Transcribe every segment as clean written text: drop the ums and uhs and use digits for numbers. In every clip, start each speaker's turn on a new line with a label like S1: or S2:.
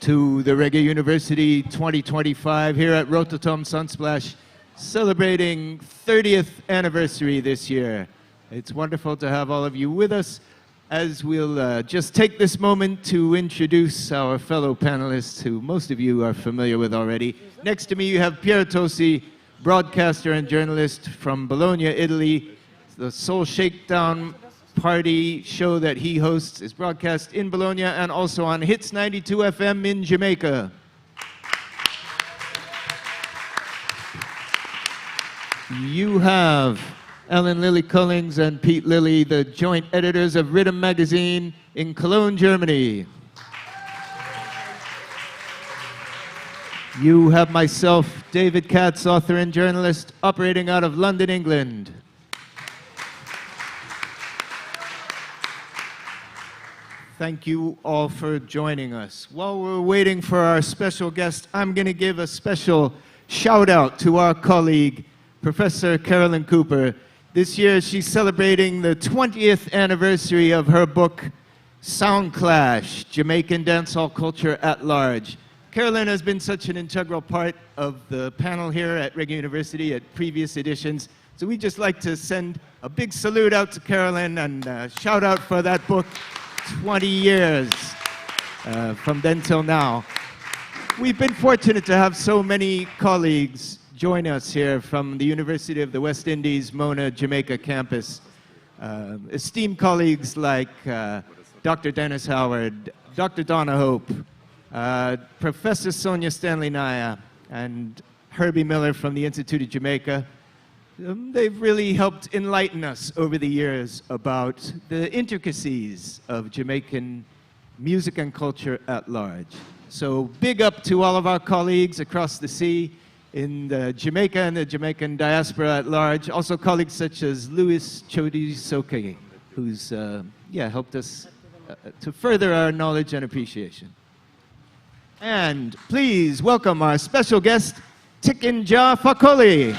S1: to the Reggae University 2025 here at Rototom Sunsplash, celebrating 30th anniversary this year. It's wonderful to have all of you with us as we'll just take this moment to introduce our fellow panelists who most of you are familiar with already. Next to me you have Pier Tosi, broadcaster and journalist from Bologna, Italy. The Soul Shakedown party show that he hosts is broadcast in Bologna and also on Hits 92 FM in Jamaica. You have Ellen Lilly Cullings and Pete Lilly, the joint editors of Rhythm Magazine in Cologne, Germany. You have myself, David Katz, author and journalist, operating out of London, England. Thank you all for joining us. While we're waiting for our special guest, I'm going to give a special shout out to our colleague, Professor Carolyn Cooper. This year she's celebrating the 20th anniversary of her book, Sound Clash, Jamaican Dancehall Culture at Large. Carolyn has been such an integral part of the panel here at Reggae University at previous editions. So we'd just like to send a big salute out to Carolyn and shout out for that book. 20 years from then till now. We've been fortunate to have so many colleagues join us here from the University of the West Indies, Mona, Jamaica campus. Esteemed colleagues like Dr. Dennis Howard, Dr. Donna Hope, Professor Sonia Stanley Naya, and Herbie Miller from the Institute of Jamaica. They've really helped enlighten us over the years about the intricacies of Jamaican music and culture at large. So big up to all of our colleagues across the sea in Jamaica and the Jamaican diaspora at large. Also colleagues such as Louis Chodi Soke, who's helped us to further our knowledge and appreciation. And please welcome our special guest, Tiken Jah Fakoly.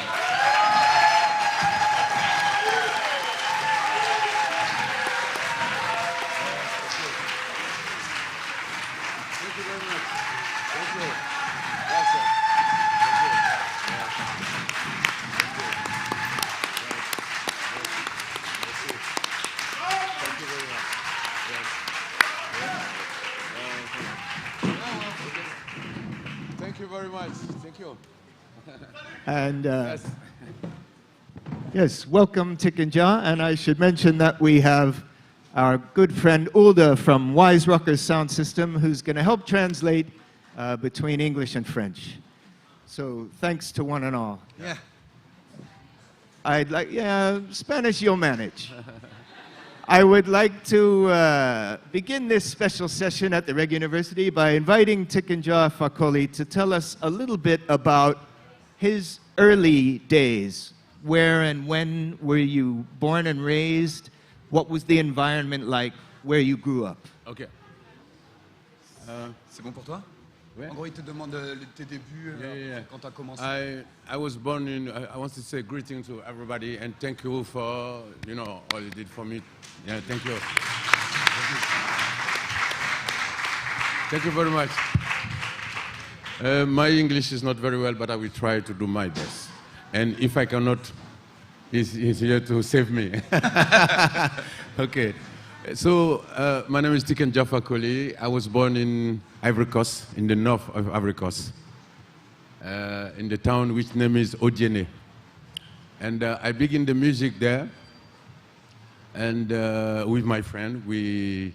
S1: And yes, welcome Tiken Jah, and I should mention that we have our good friend Ulda from Wise Rockers Sound System, who's going to help translate between English and French. So thanks to one and all.
S2: Yeah.
S1: Spanish you'll manage. I would like to begin this special session at the Reggae University by inviting Tiken Jah Fakoly to tell us a little bit about his early days. Where and when were you born and raised? What was the environment like where you grew up?
S2: Ok.
S3: C'est bon pour toi?
S2: Ouais.
S3: En gros, il te demande tes débuts, quand tu as commencé.
S2: I was born in, I want to say greeting to everybody and thank you for, all you did for me. Yeah, thank you. Thank you very much. My English is not very well, but I will try to do my best. And if I cannot, he's here to save me. Okay. So, my name is Tiken Jah Fakoly. I was born in Ivory Coast, in the north of Ivory Coast, in the town which name is Odiene. And I began the music there, and with my friend, we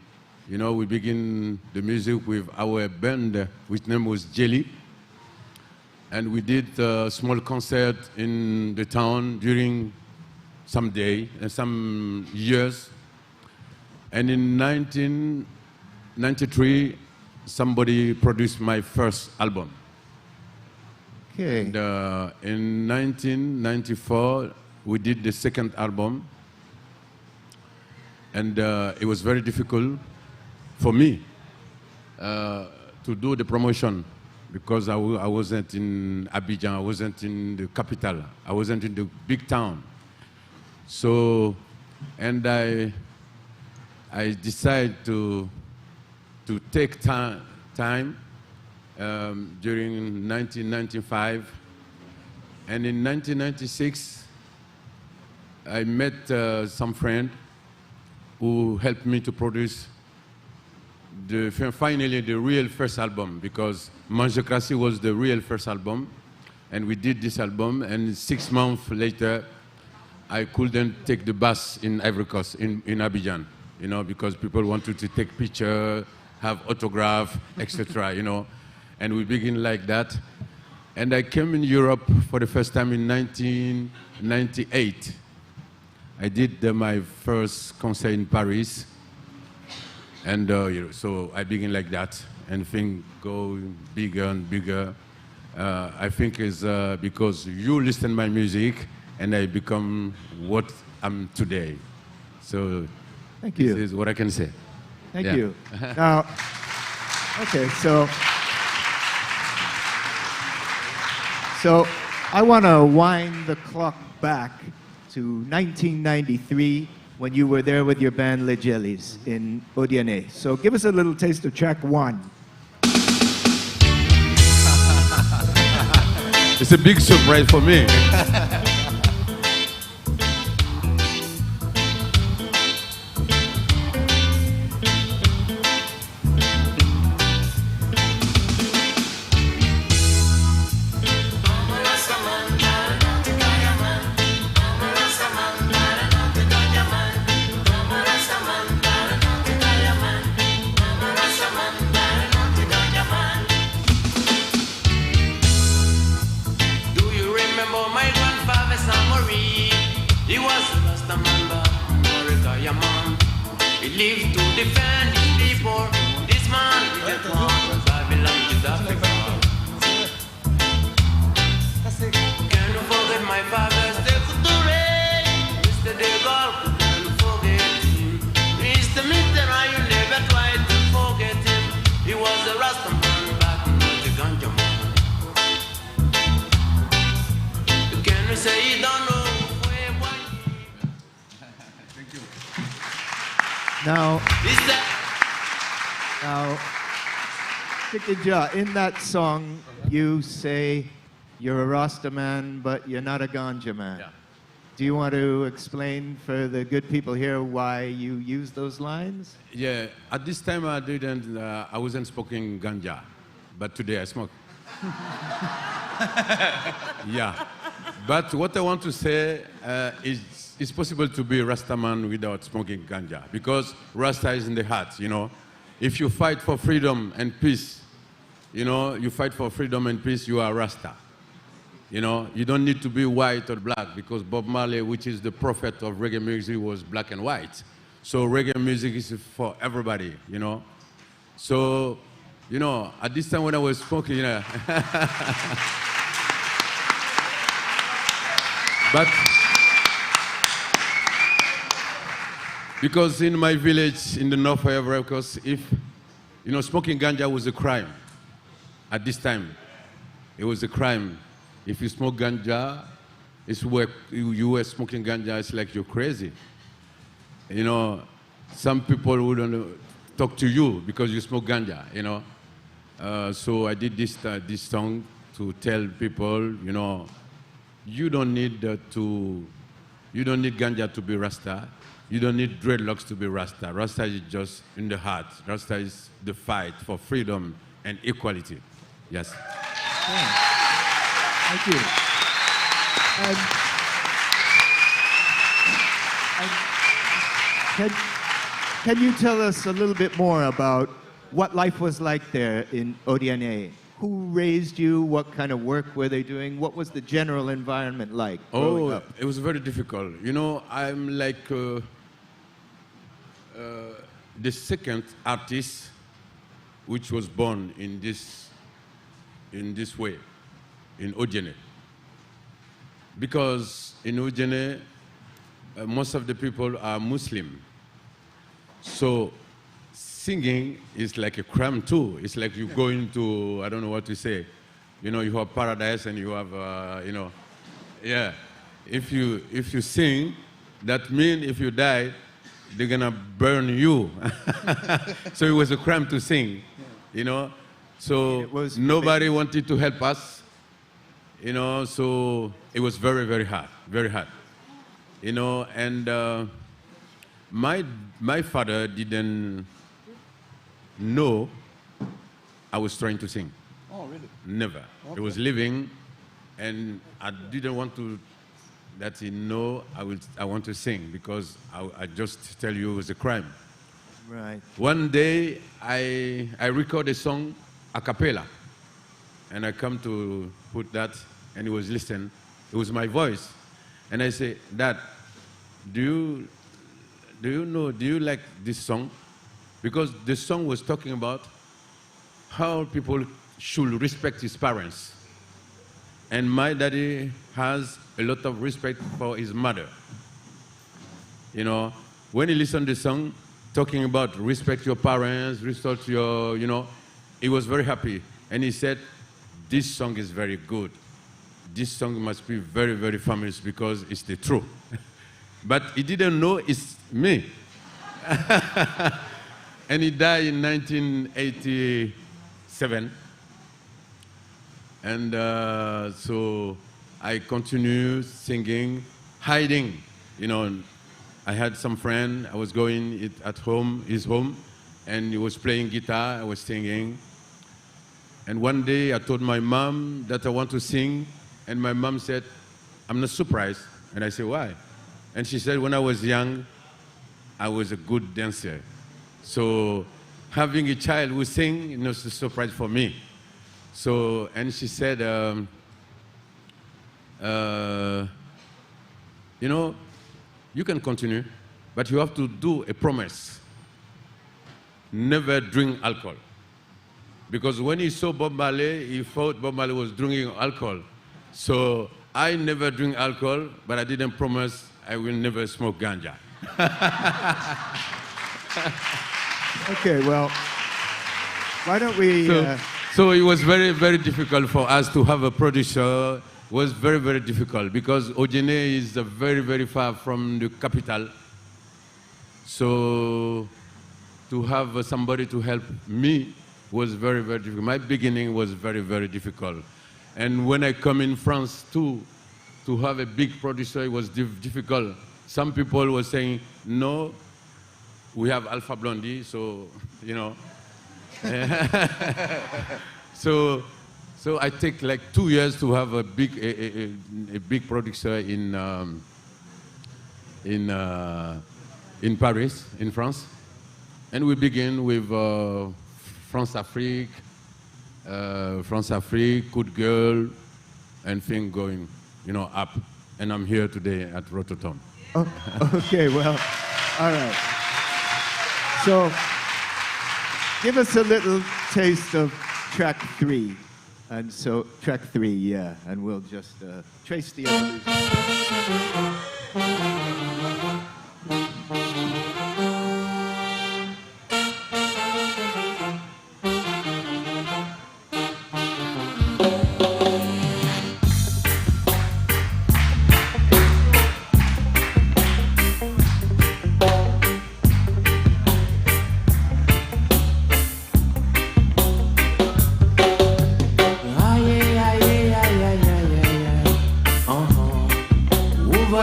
S2: begin the music with our band, which name was Jelly. And we did a small concert in the town during some day, some years. And in 1993, somebody produced my first album.
S1: Okay.
S2: And in 1994, we did the second album. And it was very difficult for me to do the promotion because I wasn't in Abidjan, I wasn't in the capital, I wasn't in the big town. So, and I decided to take time during 1995. And in 1996, I met some friend who helped me to produce finally the real first album, because Manjokrasi was the real first album. And we did this album, and 6 months later, I couldn't take the bus in Ivory Coast, in Abidjan, you know, because people wanted to take picture, have autograph, etc., you know. And we begin like that. And I came in Europe for the first time in 1998. I did my first concert in Paris. And you know, so I begin like that, and things go bigger and bigger. I think it's because you listen my music, and I become what I'm today. So
S1: thank you.
S2: This is what I can say.
S1: Thank you. Now, okay, so I want to wind the clock back to 1993 when you were there with your band Les Jellies in Odiane. So give us a little taste of track 1.
S2: It's a big surprise for me.
S4: Live to defend his people. This man is a clown. Babylon is Africa. Can you forget my father? Stay for the rain. Mr. De Gaulle, can you forget him? Mr. Mitterrand, you never tried to forget him. He was a Rasta man back in the Ganja man. Can you say you don't know?
S1: Now, Tike Jah, in that song, you say you're a Rasta man, but you're not a ganja man.
S2: Yeah.
S1: Do you want to explain for the good people here why you use those lines?
S2: Yeah, at this time I didn't, I wasn't smoking ganja, but today I smoke. Yeah, but what I want to say is it's possible to be a Rasta man without smoking ganja, because Rasta is in the heart, you know. If you fight for freedom and peace, you know, you fight for freedom and peace, you are Rasta. You know, you don't need to be white or black, because Bob Marley, which is the prophet of reggae music, was black and white. So reggae music is for everybody, you know. So, you know, at this time when I was smoking, you know, but because in my village in the north of Ivory Coast, if, you know, smoking ganja was a crime at this time. It was a crime. If you smoke ganja, it's where you were smoking ganja, it's like you're crazy. You know, some people wouldn't talk to you because you smoke ganja, you know. So I did this song to tell people, you know, you don't need ganja to be Rasta. You don't need dreadlocks to be Rasta. Rasta is just in the heart. Rasta is the fight for freedom and equality. Yes.
S1: Yeah. Thank you. Can you tell us a little bit more about what life was like there in Odiane? Who raised you? What kind of work were they doing? What was the general environment like growing up?
S2: It was very difficult. You know, I'm like the second artist which was born in this way, in Odiane. Because in Odiane, most of the people are Muslim. So singing is like a crime too. It's like you go into, I don't know what to say. You know, you have paradise and you have, you know, yeah. If you sing, that means if you die, they're gonna burn you. So it was a crime to sing, you know. So
S1: It was
S2: nobody wanted to help us, you know, so it was very, very hard, very hard. You know, and my father didn't know I was trying to sing.
S3: Oh, really?
S2: Never.
S3: Okay.
S2: He was living, and I didn't want to that he know I want to sing, because I just tell you it was a crime.
S1: Right.
S2: One day I record a song a cappella, and I come to put that, and he was listening. It was my voice, and I say, Dad, do you like this song? Because the song was talking about how people should respect his parents. And my daddy has a lot of respect for his mother. You know, when he listened to the song talking about respect your parents, respect your, you know, he was very happy. And he said, this song is very good. This song must be very, very famous because it's the truth. But he didn't know it's me. And he died in 1987. And so I continued singing, hiding. You know, I had some friend, I was going at home, his home, and he was playing guitar, I was singing. And one day I told my mom that I want to sing, and my mom said, I'm not surprised. And I said, why? And she said, when I was young, I was a good dancer. So having a child who sing, you know, it's a surprise for me. So, and she said, you know, you can continue, but you have to do a promise. Never drink alcohol. Because when he saw Bob Marley, he thought Bob Marley was drinking alcohol. So I never drink alcohol, but I didn't promise I will never smoke ganja.
S1: Okay, well, why don't we...
S2: So it was very, very difficult for us to have a producer. It was very, very difficult because Ojene is very, very far from the capital. So to have somebody to help me was very, very difficult. My beginning was very, very difficult. And when I come in France too, to have a big producer, it was difficult. Some people were saying, no, we have Alpha Blondie, so, you know. So I take like 2 years to have a big producer in Paris, in France. And we begin with France Afrique, Good Girl, and things going, you know, up. And I'm here today at Rototom.
S1: Oh, okay, well, all right. So give us a little taste of track 3. And so, track 3, yeah, and we'll just trace the evolution.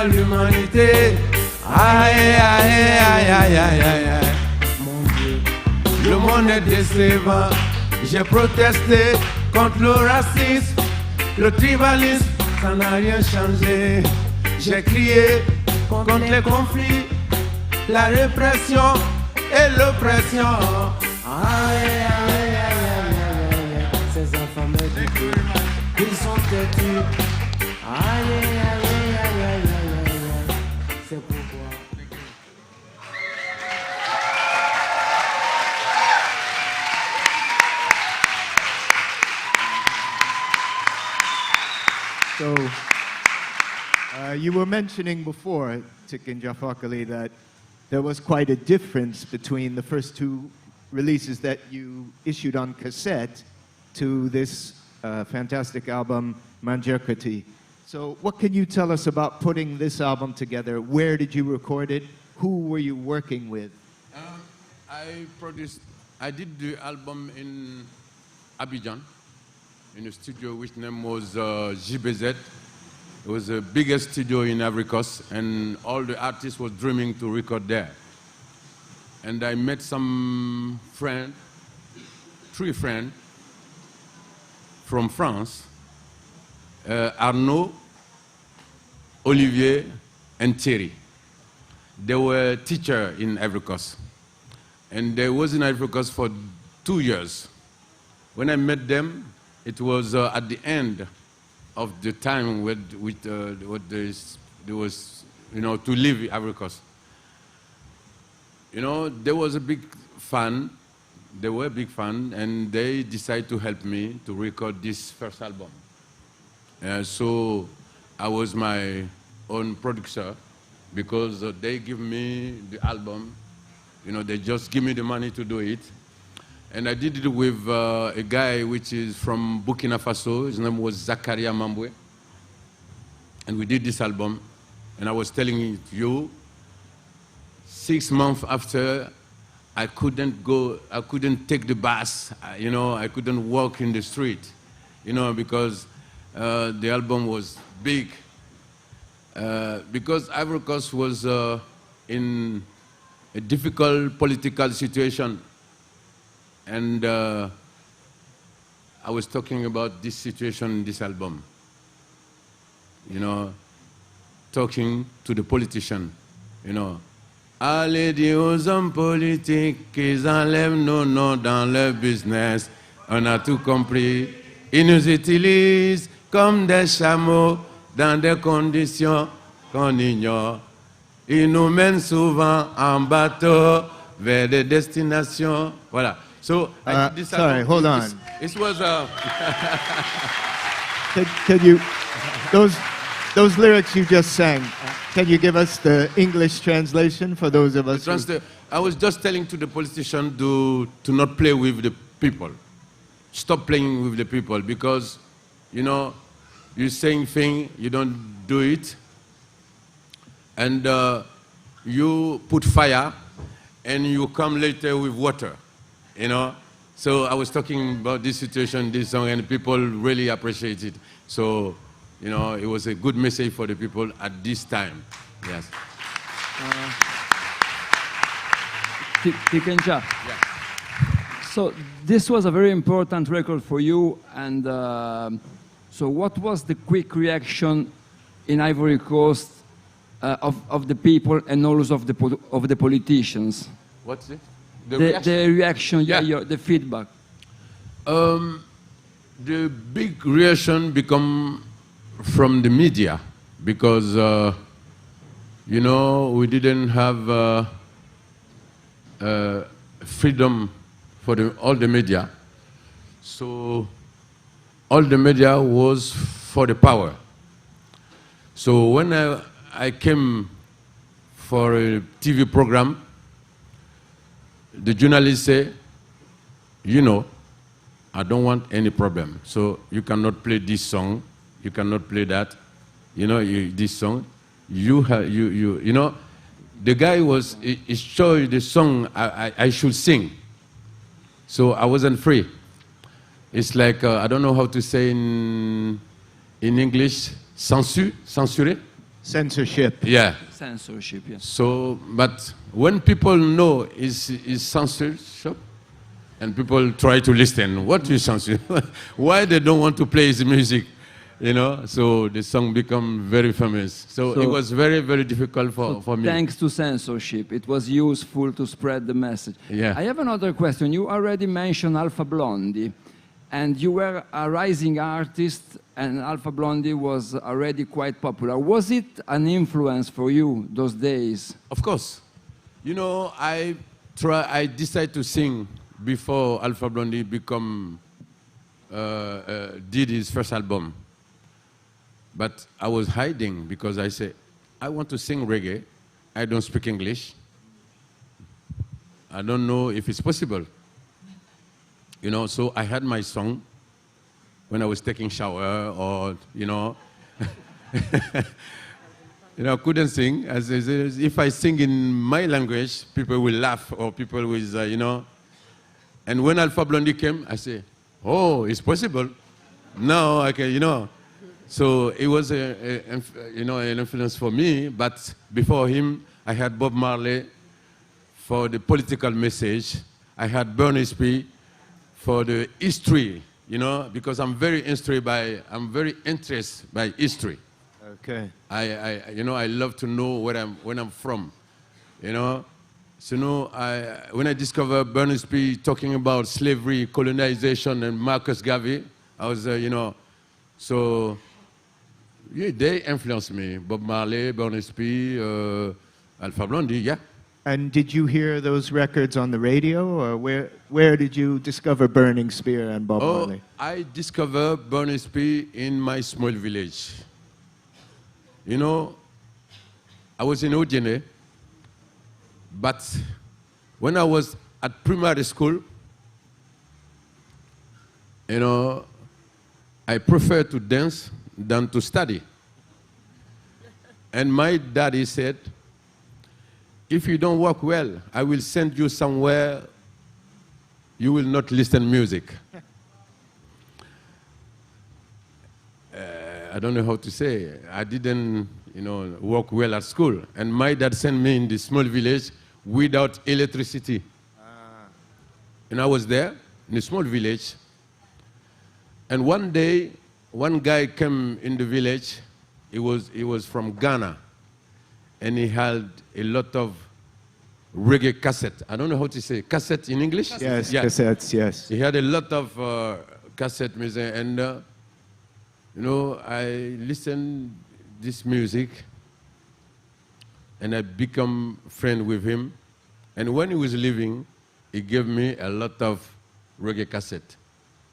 S2: L'humanité, aïe, aïe, aïe, aïe, aïe, aïe, aïe, mon Dieu, le monde est décevant. J'ai protesté contre le racisme, le tribalisme, ça n'a rien changé. J'ai crié contre les conflits, la répression et l'oppression. Aïe, aïe, aïe, aïe, aïe, aïe, ces enfants me disent qu'ils sont têtus. Aïe, aïe, aïe, aïe, aïe, aïe.
S1: So, you were mentioning before, Tiken Jah Fakoly, that there was quite a difference between the first 2 releases that you issued on cassette to this fantastic album, Manjerkati. So what can you tell us about putting this album together? Where did you record it? Who were you working with?
S2: I did the album Abidjan, in a studio which name was JBZ. It was the biggest studio in Ivory Coast, and all the artists were dreaming to record there. And I met some friends, 3 friends from France, Arnaud, Olivier, and Thierry. They were teachers in Ivory Coast. And they was in Ivory Coast for 2 years. When I met them, it was at the end of the time there was, to leave Ivory Coast. There was a big fan. They were a big fan, and they decided to help me to record this first album. So I was my own producer because they give me the album. They just give me the money to do it. And I did it with a guy which is from Burkina Faso. His name was Zakaria Mambwe. And we did this album. And I was telling you, 6 months after, I couldn't take the bus. I couldn't walk in the street, because the album was big. Because Ivory Coast was in a difficult political situation. And I was talking about this situation in this album. Talking to the politician, Allez dire aux hommes politiques qu'ils enlèvent nos noms dans leur business. On a tout compris. Ils nous utilisent comme des chameaux dans des conditions qu'on ignore. Ils nous mènent souvent en bateau vers des destinations. Voilà. So I did this
S1: sorry,
S2: album.
S1: hold on.
S2: It was
S1: Can you, those lyrics you just sang, can you give us the English translation for those of us
S2: I was just telling to the politician to not play with the people. Stop playing with the people because, you're saying thing, you don't do it. And you put fire and you come later with water, So I was talking about this situation, this song, and people really appreciate it. So, it was a good message for the people at this time. Yes.
S5: Tiken Jah.
S2: Yeah.
S5: So this was a very important record for you, and so what was the quick reaction in Ivory Coast of the people and also of the politicians?
S2: What's it?
S5: The reaction,
S2: Yeah.
S5: the feedback.
S2: The big reaction become from the media because, we didn't have freedom for all the media. So all the media was for the power. So when I came for a TV program, the journalist said, I don't want any problem. So you cannot play this song. You cannot play that. This song. The guy he showed the song I should sing. So I wasn't free. It's like, I don't know how to say in English, censuré?
S1: Censorship.
S2: Yeah.
S5: Censorship, yes.
S2: So, but when people know it's censorship, and people try to listen, what is censor? Why they don't want to play his music? So the song become very famous. So it was very, very difficult for me.
S5: Thanks to censorship, it was useful to spread the message.
S2: Yeah.
S5: I have another question. You already mentioned Alpha Blondy, and you were a rising artist, and Alpha Blondy was already quite popular. Was it an influence for you those days?
S2: Of course. I decided to sing before Alpha Blondy did his first album. But I was hiding because I said, I want to sing reggae. I don't speak English. I don't know if it's possible. So I had my song when I was taking shower or, I couldn't sing. If I sing in my language, people will laugh or people will, And when Alpha Blondy came, I said, Oh, it's possible. Now I can, you know. So it was you know, an influence for me. But before him, I had Bob Marley for the political message. I had Bernie P for the history, you know, because I'm very interested by history.
S1: Okay.
S2: You know, I love to know where I'm from, you know. So, you know, when I discovered Bernie P talking about slavery, colonization, and Marcus Garvey, I was, you know, so yeah, they influenced me. Bob Marley, Bernie P, Alpha Blondy, yeah.
S1: And did you hear those records on the radio, or where did you discover Burning Spear and Bob Marley?
S2: I discovered Bernie P in my small village. You know, I was in Ojene, but when I was at primary school, you know, I prefer to dance than to study. And my daddy said, if you don't work well, I will send you somewhere you will not listen music. I don't know how to say. I didn't, you know, work well at school. And my dad sent me in this small village without electricity. And I was there in a small village. And one day, one guy came in the village. He was from Ghana. And he had a lot of reggae cassette. I don't know how to say cassette in English.
S1: Yes, cassettes. Yes.
S2: He had a lot of cassette music, and you know, I listened this music, and I become friend with him. And when he was leaving, he gave me a lot of reggae cassette.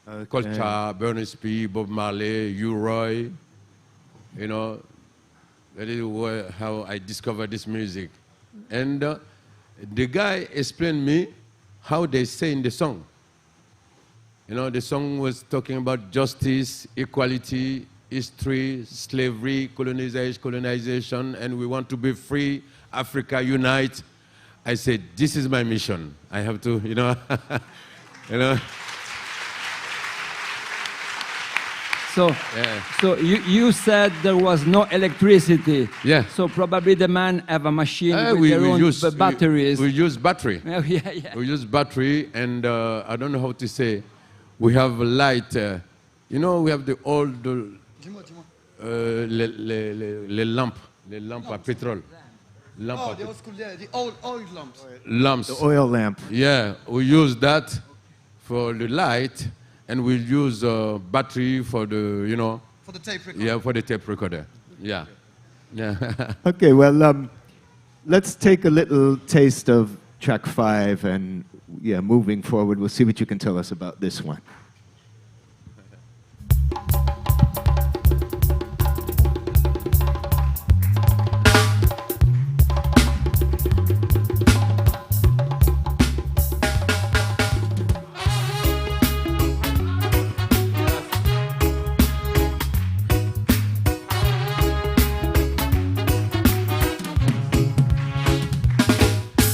S1: Okay.
S2: Culture, Bernie P, Bob Marley, U-Roy, you know. That is how I discovered this music. And the guy explained me how they say in the song. You know, the song was talking about justice, equality, history, slavery, colonization, and we want to be free, Africa unite. I said, this is my mission. I have to, you know, you know.
S5: So,
S2: Yeah.
S5: so you said there was no electricity.
S2: Yeah.
S5: So probably the man have a machine with their own batteries.
S2: We use battery.
S5: Oh, yeah.
S2: We use battery, and I don't know how to say. We have a light. You know, we have the old
S3: Dis-moi.
S2: les lampes à pétrole.
S3: Oh, the old school, yeah, the old oil lamps.
S2: Lamps.
S1: The oil lamp.
S2: Yeah, we use that for the light, and we use battery for the, you know.
S3: For the tape recorder.
S2: Yeah, for the tape recorder. Yeah. Yeah.
S1: Okay, well, let's take a little taste of track 5, and yeah, moving forward, we'll see what you can tell us about this one.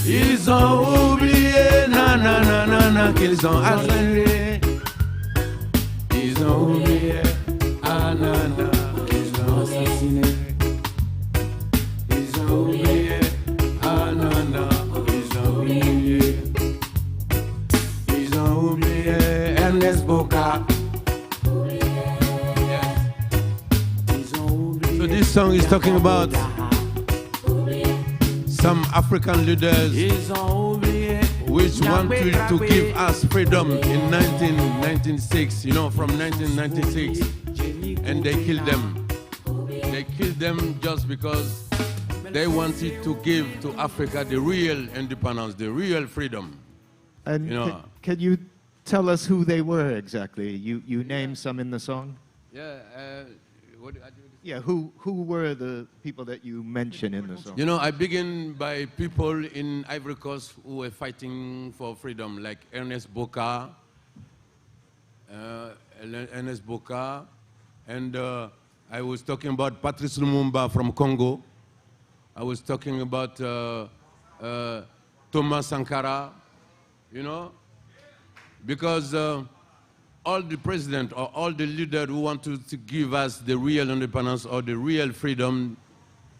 S2: Ils ont oublié, nanana, qu'ils ont assassiné. Ils ont oublié, nanana, qu'ils ont assassiné. Ils ont oublié, nanana, ils ont oublié. Ils ont oublié, Ernest Boca. So this song is talking about some African leaders which wanted to give us freedom in 1996, you know, from 1996, and they killed them. They killed them just because they wanted to give to Africa the real independence, the real freedom.
S1: And
S2: You know.
S1: can you tell us who they were exactly? You named some in the song?
S2: Yeah,
S1: Yeah, who were the people that you mention in the song?
S2: you know, I begin by people in Ivory Coast who were fighting for freedom, like Ernest Boca, and I was talking about Patrice Lumumba from Congo. I was talking about Thomas Sankara, you know, because all the president or all the leaders who want to give us the real independence or the real freedom,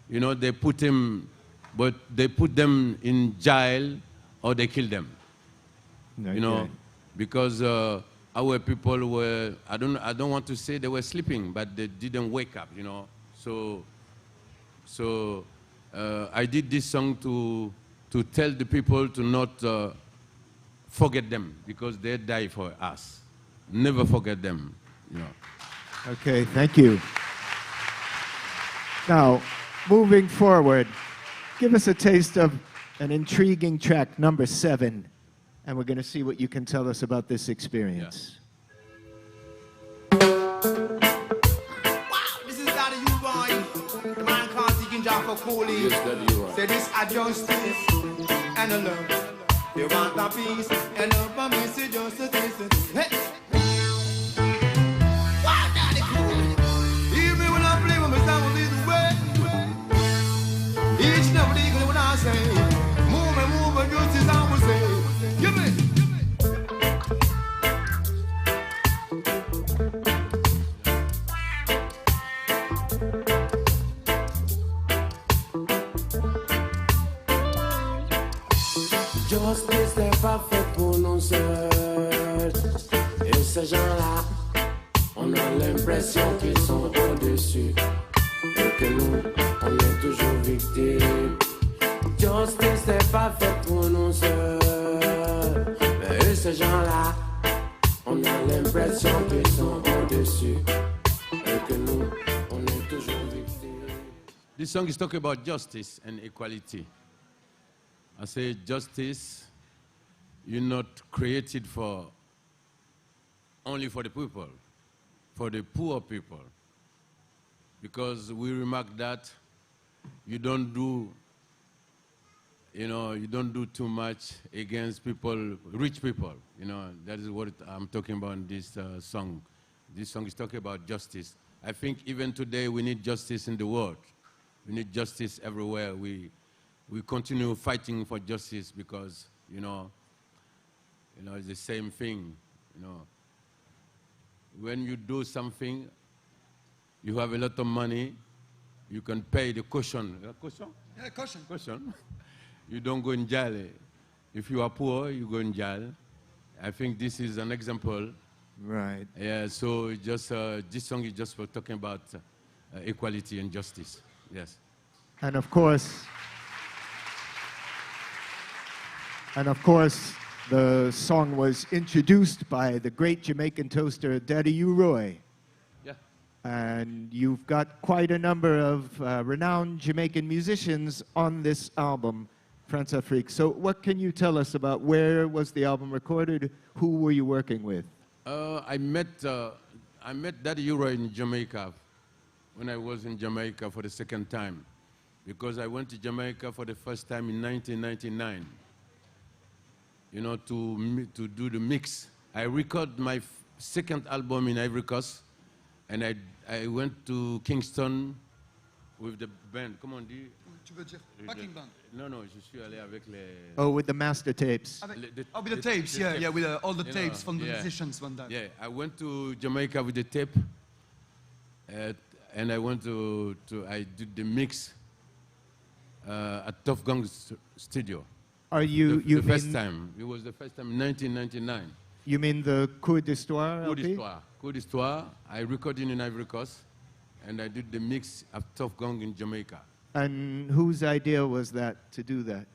S2: you know, they put them in jail or they kill them.
S1: Okay.
S2: You know, because our people were, I don't want to say they were sleeping, but they didn't wake up, you know. So I did this song to tell the people to not forget them, because they die for us. Never forget them, you know.
S1: Okay, thank you. Now, moving forward, give us a taste of an intriguing track, number 7, and we're going to see what you can tell us about this experience.
S6: Wow, this is Daddy U-Boy. The man called Tiken Jah Fakoly.
S2: Yes, Daddy U-Boy.
S6: Say this a justice and a love. They want a peace and love and me say justice. Hey. Wow, Daddy cool. Hear me when I play with my sound will lead the way. Each and every day when I say, move and justice I will say. Give me.
S4: Justice n'est pas fait pour nous seuls. Et ces gens-là, on a l'impression qu'ils sont au-dessus. Et que nous, on est toujours victimes. Justice n'est pas fait pour nous seuls. Et ces gens-là, on a l'impression qu'ils sont au-dessus. Et que nous, on est toujours victimes.
S2: This song is talking about justice and equality. I say justice, you're not created for only for the people, for the poor people. Because we remark that you don't do, you know, you don't do too much against people, rich people. You know, that is what I'm talking about in this song. This song is talking about justice. I think even today we need justice in the world. We need justice everywhere. We continue fighting for justice because, you know, it's the same thing, you know. When you do something, you have a lot of money, you can pay the caution. Caution?
S3: Yeah, caution.
S2: Caution. You don't go in jail. If you are poor, you go in jail. I think this is an example.
S1: Right.
S2: Yeah, so just, this song is just for talking about equality and justice. Yes.
S1: And of course, the song was introduced by the great Jamaican toaster, Daddy U-Roy.
S2: Yeah.
S1: And you've got quite a number of renowned Jamaican musicians on this album, France Afrique. So what can you tell us about where was the album recorded? Who were you working with?
S2: I met Daddy U-Roy in Jamaica when I was in Jamaica for the second time, because I went to Jamaica for the first time in 1999. You know, to do the mix. I recorded my second album in Ivory Coast, and I went to Kingston with the band. Comment on dit?
S3: Tu veux dire backing band?
S2: Non, je suis allé avec les...
S1: Oh, with the master tapes.
S3: With the tapes, yeah, with all the tapes from the musicians one time.
S2: Yeah, I went to Jamaica with the tape, and I went I did the mix at Tough Gang Studio.
S1: Are you
S2: The first time. It was the first time in 1999.
S1: You mean the Cours d'Histoire LP?
S2: Cours d'Histoire. I recorded in Ivory Coast, and I did the mix at Tough Gang in Jamaica.
S1: And whose idea was that, to do that?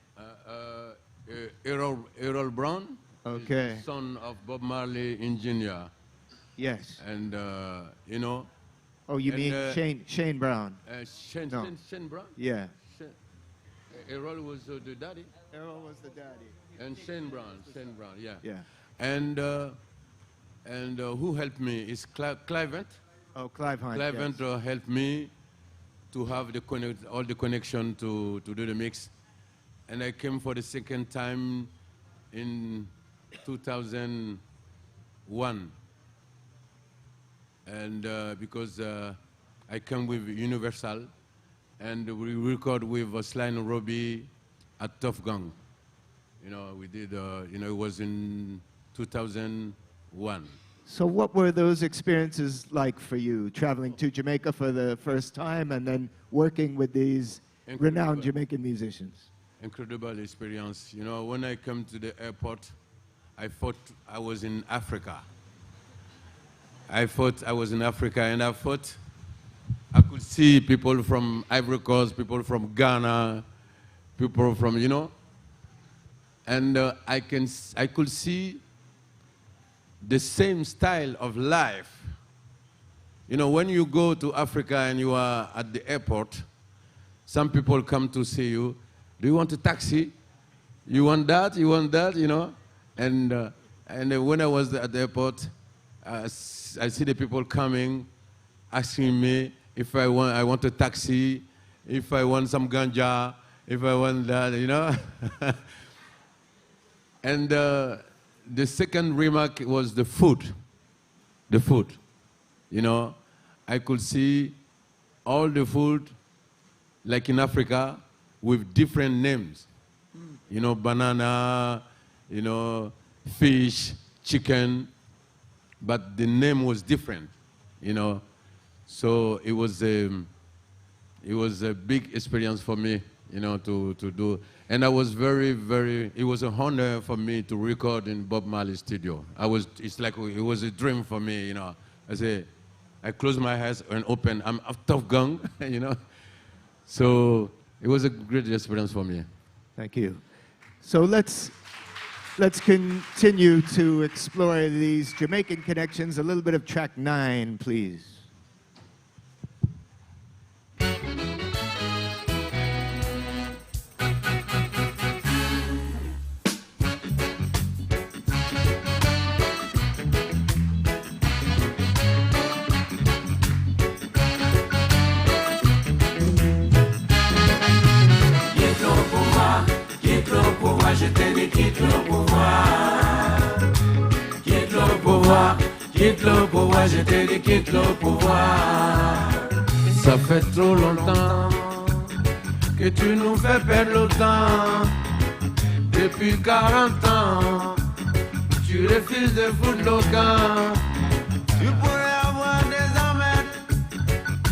S2: Errol Brown,
S1: Okay.
S2: son of Bob Marley engineer.
S1: Yes.
S2: And, you know.
S1: Oh, you
S2: and,
S1: mean Shane Brown?
S2: Shane Brown?
S1: Yeah.
S2: Errol was the daddy.
S1: Errol was the daddy.
S2: And Shane Brown, yeah.
S1: Yeah.
S2: And who helped me is Clivent.
S1: Oh, Clive Hunt.
S2: Clivent
S1: Yes.
S2: helped me to have all the connection to do the mix. And I came for the second time in 2001. And because I came with Universal, and we record with Sly and Robbie at Tough Gang. You know, we did, you know, it was in 2001.
S1: So what were those experiences like for you, traveling to Jamaica for the first time and then working with these renowned Jamaican musicians?
S2: Incredible experience. You know, when I come to the airport, I thought I was in Africa. I thought I was in Africa, and I thought I could see people from Ivory Coast, people from Ghana, people from, you know, and I could see the same style of life. You know, when you go to Africa and you are at the airport, some people come to see you. Do you want a taxi? You want that? You want that? You know? And when I was at the airport, I see the people coming, asking me if I want a taxi, if I want some ganja, if I want that, you know? And the second remark was the food. The food. You know, I could see all the food, like in Africa, with different names. You know, banana, you know, fish, chicken, but the name was different, you know. So it was a big experience for me, you know, to do. And I was it was an honor for me to record in Bob Marley's studio. It's like, it was a dream for me, you know. I close my eyes and open, I'm a tough gun, you know. So it was a great experience for me.
S1: Thank you. So let's continue to explore these Jamaican connections. A little bit of track 9, please.
S4: Je te dis quitte le pouvoir. Quitte le pouvoir, quitte le pouvoir, je te dis quitte le pouvoir.
S2: Ça fait trop longtemps
S4: Que tu nous fais perdre le temps. Depuis 40 ans, tu refuses de foutre le camp. Tu pourrais avoir des emmerdes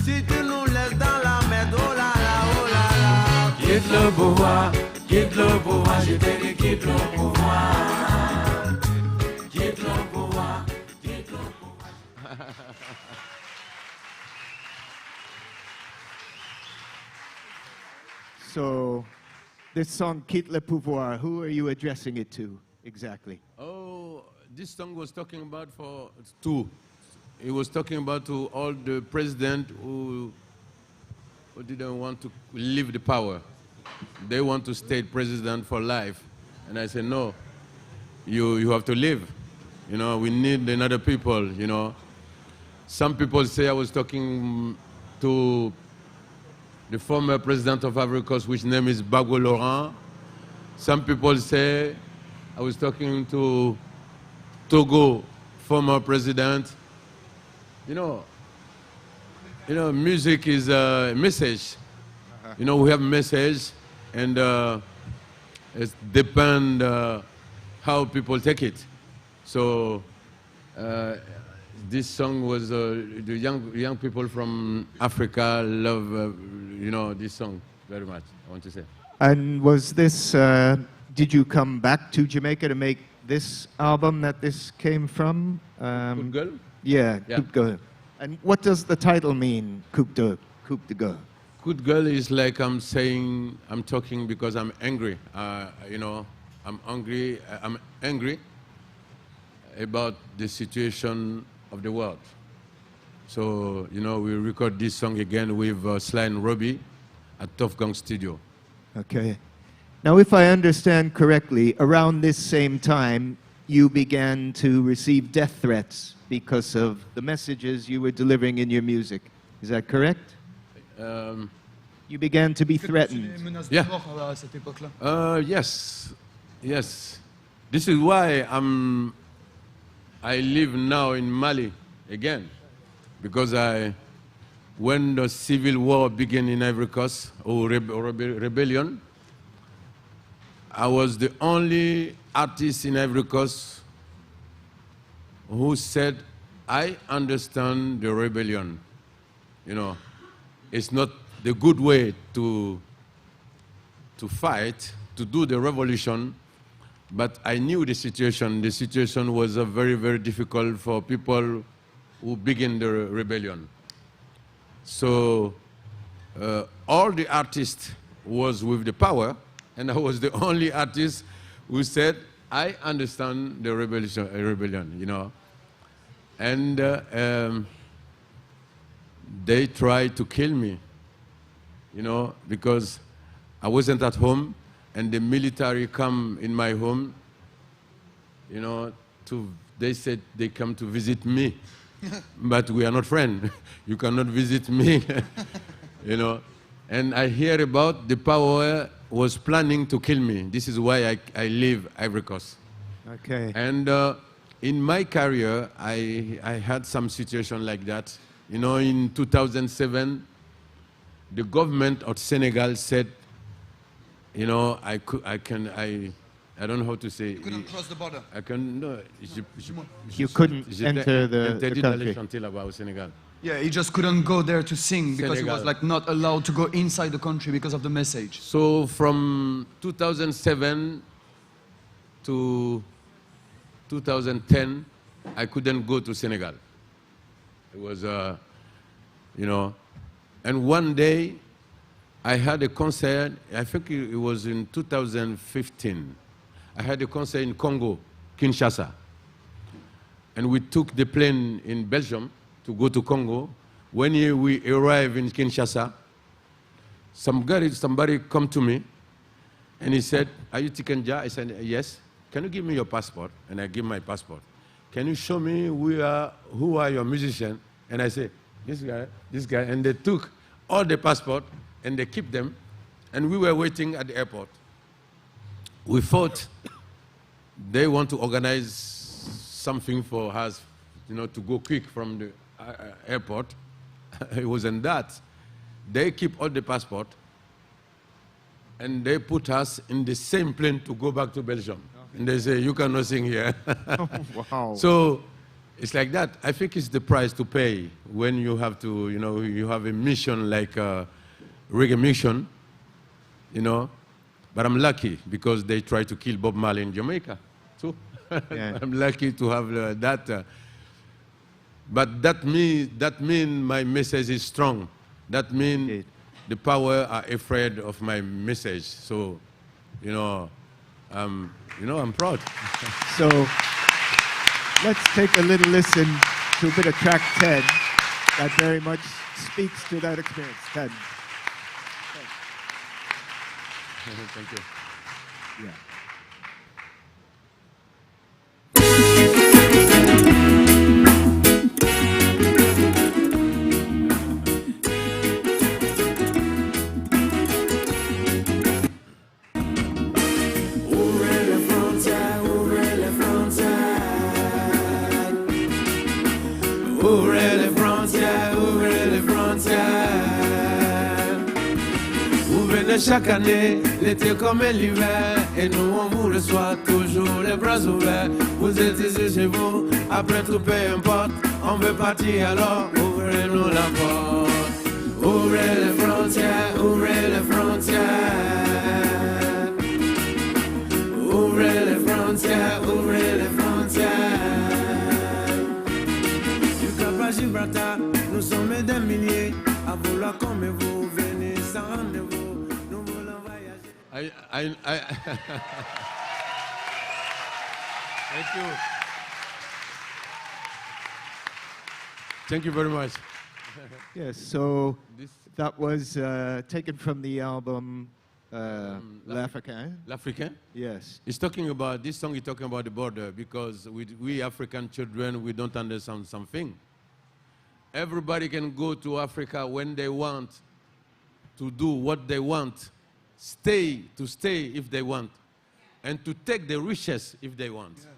S4: si tu nous laisses dans la merde. Oh là là, oh là là. Quitte le pouvoir. Quitte le pouvoir, je te dis quitte le pouvoir. Quitte le pouvoir, quitte le pouvoir.
S1: So, this song, Quitte le pouvoir, who are you addressing it to exactly?
S2: Oh, this song was talking about it was talking about to all the presidents who didn't want to leave the power. They want to stay president for life. And I said, no, you have to live. You know, we need another people, you know. Some people say I was talking to the former president of Ivory Coast, which name is Bagbo Laurent. Some people say I was talking to Togo, former president. You know, music is a message. You know, we have a message, and it depends how people take it. So this song was the young people from Africa love this song very much. I want to say.
S1: And was this? Did you come back to Jamaica to make this album that this came from?
S2: Good Girl?
S1: Yeah, Coupe de Girl. And what does the title mean, Coupe de Girl?
S2: Good Girl is like I'm talking because I'm angry. I'm angry about the situation of the world. So, we record this song again with Sly and Robbie at Tough Gang Studio.
S1: Okay. Now, if I understand correctly, around this same time, you began to receive death threats because of the messages you were delivering in your music. Is that correct? You began to be threatened.
S2: Yeah. Yes. This is why I live now in Mali again, because when the civil war began in Ivory Coast, or rebellion, I was the only artist in Ivory Coast who said, I understand the rebellion. You know, it's not the good way to fight, to do the revolution, but I knew the situation. The situation was very, very difficult for people who begin the rebellion. So all the artists was with the power, and I was the only artist who said, I understand the rebellion, you know. And they tried to kill me, you know, because I wasn't at home, and the military come in my home, you know, they said they come to visit me, but we are not friends. You cannot visit me, you know. And I hear about the power was planning to kill me. This is why I leave Ivory Coast.
S1: Okay.
S2: And in my career, I had some situation like that. You know, in 2007, the government of Senegal said, you know, I don't know how to say.
S3: You couldn't cross the border.
S2: I can, no.
S1: You couldn't enter the country.
S2: Until about Senegal.
S3: Yeah, he just couldn't go there to sing because he
S2: Senegal.
S3: was like not allowed to go inside the country because of the message.
S2: So from 2007 to 2010, I couldn't go to Senegal. It was, you know, and one day I had a concert, I think it was in 2015. I had a concert in Congo, Kinshasa. And we took the plane in Belgium to go to Congo. When we arrived in Kinshasa, somebody come to me and he said, are you Tiken Jah? I said, yes. Can you give me your passport? And I give my passport. Can you show me who are your musicians? And I said, this guy. And they took all the passport and they keep them. And we were waiting at the airport. We thought they want to organize something for us, you know, to go quick from the airport. It wasn't that. They keep all the passport and they put us in the same plane to go back to Belgium. And they say, you cannot sing here.
S1: Oh, wow.
S2: So it's like that. I think it's the price to pay when you have to, you know, you have a mission like a reggae mission, you know. But I'm lucky because they tried to kill Bob Marley in Jamaica, too.
S1: Yeah.
S2: I'm lucky to have that. But that mean my message is strong. That means
S1: Indeed.
S2: the power are afraid of my message. So, you know, I'm proud.
S1: So let's take a little listen to a bit of track 10 that very much speaks to that experience. 10.
S2: Thank you.
S1: Yeah.
S6: Ouvrez les frontières, ouvrez les frontières. Vous venez chaque année, l'été comme l'hiver, et nous on vous reçoit toujours les bras ouverts. Vous êtes ici chez vous, après tout peu importe, on veut partir alors, ouvrez-nous la porte. Ouvrez les frontières, ouvrez les frontières. Ouvrez les frontières, ouvrez les frontières. Gibraltar, nous sommes des milliers à vouloir comme vous, venez sans rendez-vous, nous voulons voyager.
S2: Thank you. Thank you very much.
S1: Yes, so that was taken from the album L'Africain.
S2: L'Africain?
S1: Yes.
S2: It's talking about, this song is talking about the border because we African children, we don't understand something. Everybody can go to Africa when they want, to do what they want, stay if they want, and to take the riches if they want. Yeah.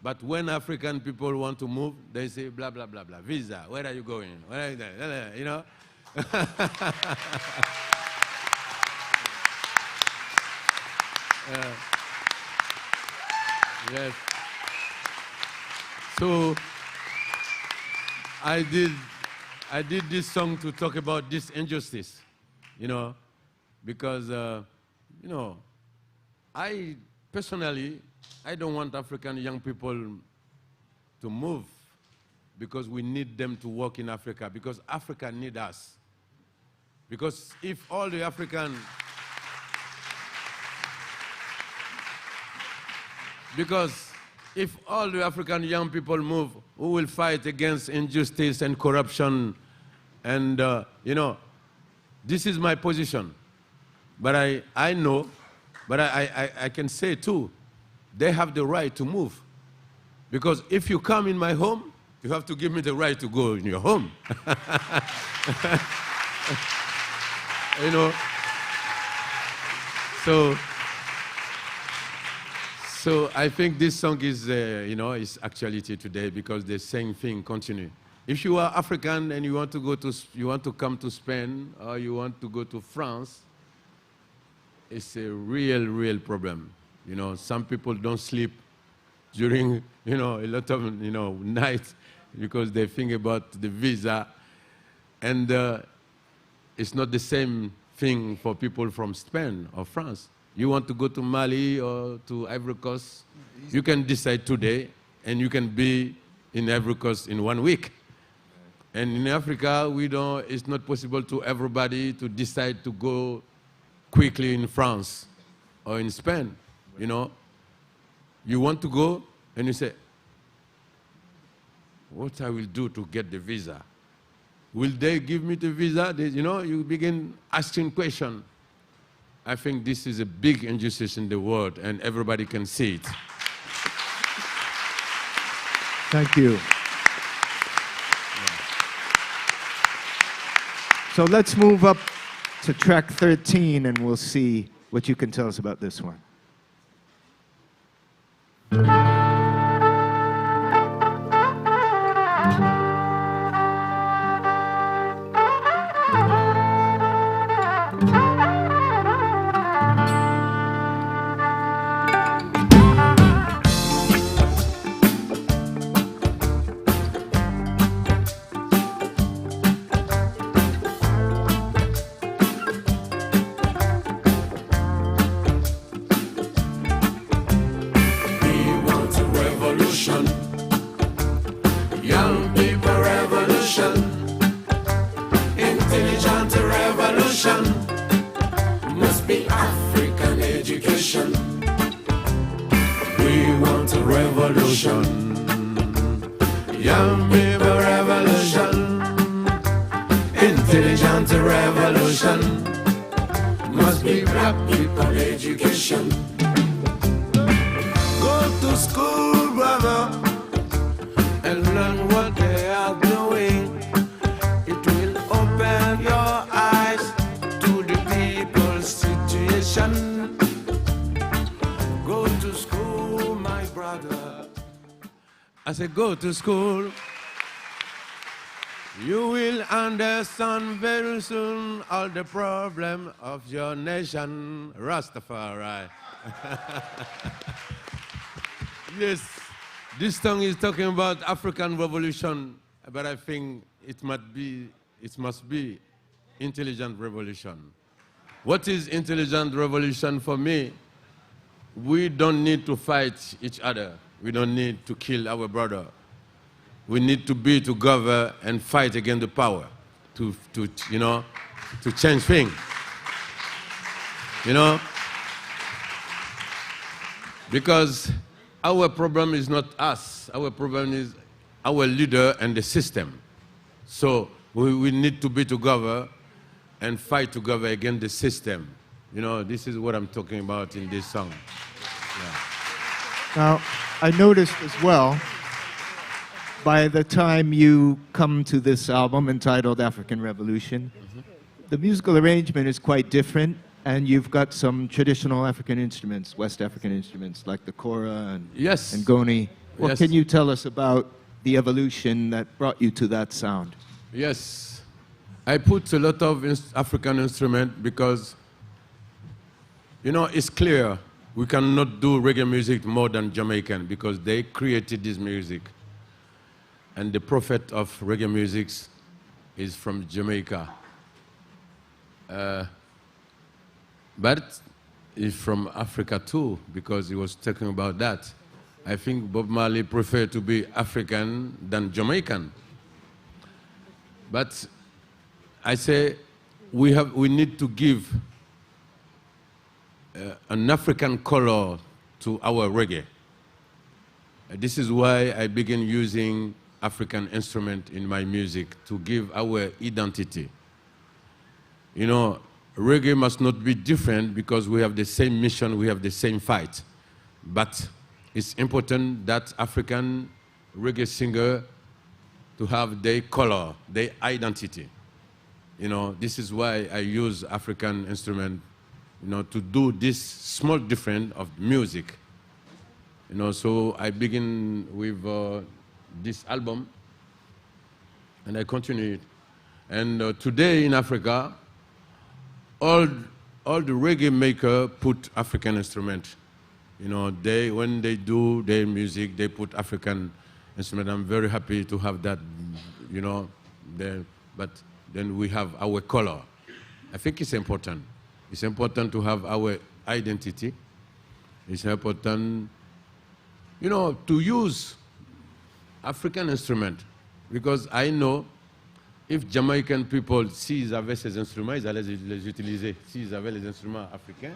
S2: But when African people want to move, they say blah, blah, blah, blah. Visa, where are you going? Where are you going? You know? Yes. So I did this song to talk about this injustice, you know, because, you know, I personally, I don't want African young people to move because we need them to work in Africa, because Africa needs us. Because if all the African, because if all the African young people move, who will fight against injustice and corruption? And, you know, this is my position. But I know, but I can say too, they have the right to move. Because if you come in my home, you have to give me the right to go in your home. You know, so I think this song is, you know, is actuality today because the same thing continue. If you are African and you want to come to Spain or you want to go to France, it's a real problem. You know, some people don't sleep during, you know, a lot of, you know, nights because they think about the visa, and it's not the same thing for people from Spain or France. You want to go to Mali or to Ivory Coast, you can decide today, and you can be in Ivory Coast in 1 week. And in Africa, it's not possible to everybody to decide to go quickly in France or in Spain, you know. You want to go, and you say, what I will do to get the visa? Will they give me the visa? You know, you begin asking questions. I think this is a big injustice in the world, and everybody can see it.
S1: Thank you. So let's move up to track 13, and we'll see what you can tell us about this one.
S6: Young people revolution, intelligent revolution, must be African education. We want a revolution, young people revolution, intelligent revolution, must be black people education. Go to school, brother, and learn what they are doing. It will open your eyes to the people's situation. Go to school, my brother.
S2: I said, go to school. You will understand very soon all the problem of your nation, Rastafari. Yes, this song is talking about African revolution, but I think it must be intelligent revolution. What is intelligent revolution for me? We don't need to fight each other. We don't need to kill our brother. We need to be together and fight against the power to you know, to change things. You know? Because our problem is not us. Our problem is our leader and the system. So we need to be together and fight together against the system. You know, this is what I'm talking about in this song. Yeah.
S1: Now, I noticed as well, by the time you come to this album entitled African Revolution, the musical arrangement is quite different, and you've got some traditional African instruments, West African instruments, like the kora and,
S2: Yes.
S1: and goni. What
S2: Yes.
S1: can you tell us about the evolution that brought you to that sound?
S2: Yes, I put a lot of African instruments because, you know, it's clear we cannot do reggae music more than Jamaican because they created this music. and the prophet of reggae music is from Jamaica. But he's from Africa too, because he was talking about that. I think Bob Marley preferred to be African than Jamaican. But I say we need to give an African color to our reggae. This is why I began using African instrument in my music to give our identity. You know, reggae must not be different because we have the same mission, we have the same fight. But it's important that African reggae singer to have their color, their identity. You know, this is why I use African instrument, you know, to do this small difference of music. You know, so I begin with this album, and I continue it. And today in Africa, all the reggae makers put African instrument. You know, when they do their music, they put African instrument. I'm very happy to have that, you know, but then we have our color. I think it's important. It's important to have our identity. It's important, you know, to use African instrument, because I know if Jamaican people, s'ils avaient ces instruments, ils allaient les utiliser. S'ils avaient les instruments africains,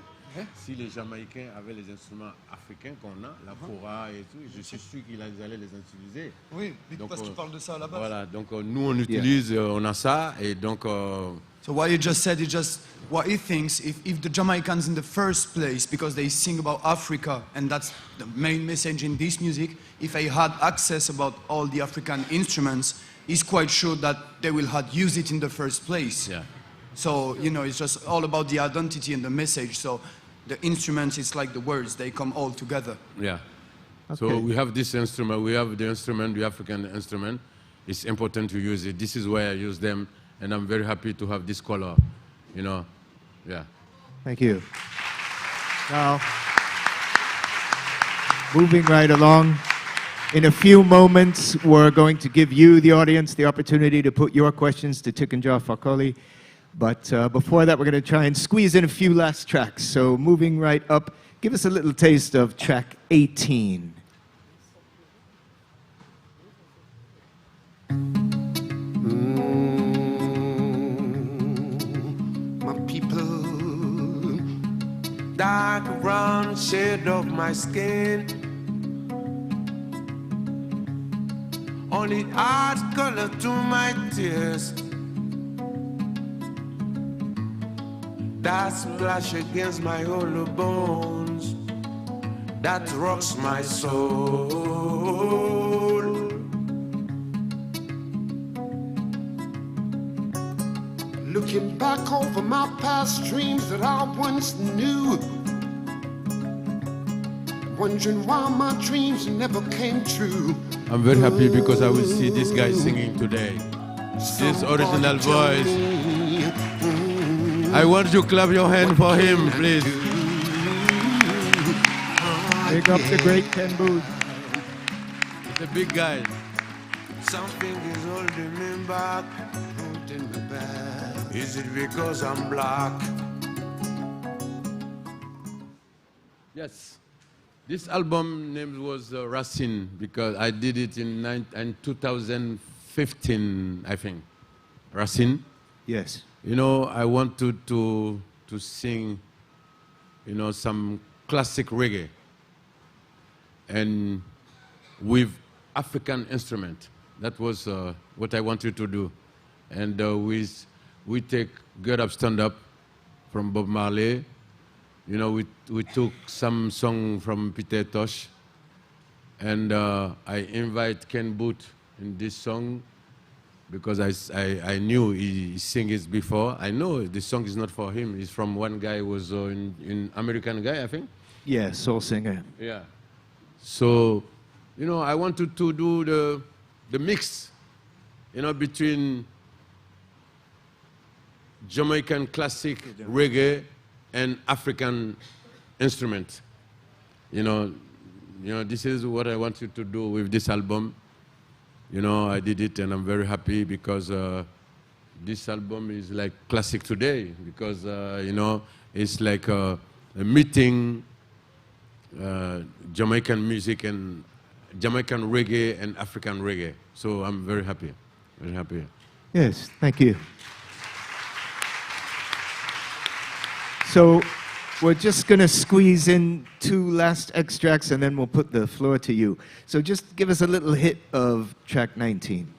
S2: si les Jamaïcains avaient les instruments africains qu'on a, la kora et tout, je suis sûr qu'ils allaient les utiliser.
S3: Oui, parce que tu parles de ça à la base.
S2: Voilà, donc nous on utilise, on a ça, et donc...
S3: So what you just said is just what he thinks if the Jamaicans in the first place, because they sing about Africa, and that's the main message in this music, if they had access about all the African instruments, he's quite sure that they will have used it in the first place.
S2: Yeah.
S3: So, you know, it's just all about the identity and the message. So the instruments, it's like the words, they come all together.
S2: Yeah.
S1: Okay.
S2: So we have this instrument, we have the instrument, the African instrument. It's important to use it. This is why I use them, and I'm very happy to have this color, you know, yeah.
S1: Thank you. Now, moving right along, in a few moments, we're going to give you, the audience, the opportunity to put your questions to Tiken Jah Fakoly. But before that, we're going to try and squeeze in a few last tracks. So moving right up, give us a little taste of track 18.
S6: My people, dark brown shade of my skin, only adds color to my tears. That splash against my hollow bones, that rocks my soul. Looking back over my past dreams that I once knew, wondering why my dreams never came true.
S2: I'm very happy because I will see this guy singing today. This original voice. I want you to clap your hand for him, please.
S1: Pick up the great Ken Booth.
S2: He's a big guy.
S6: Something is holding me back, holding me back. Is it because I'm black?
S2: Yes. This album name was Racine because I did it in 2015, I think. Racine.
S1: Yes.
S2: You know, I wanted to sing, you know, some classic reggae and with African instrument. That was what I wanted to do. And we take Get Up, Stand Up from Bob Marley. You know, we took some song from Peter Tosh. And I invite Ken Booth in this song because I knew he sang it before. I know the song is not for him. It's from one guy who was in American guy, I think.
S1: Yeah, soul singer.
S2: Yeah. So, you know, I wanted to do the mix, you know, between Jamaican classic reggae and African instrument. You know, this is what I wanted to do with this album. You know, I did it and I'm very happy because this album is like classic today because, you know, it's like a meeting Jamaican music and Jamaican reggae and African reggae. So I'm very happy, very happy.
S1: Yes, thank you. So we're just going to squeeze in 2 last extracts and then we'll put the floor to you. So just give us a little hit of track 19.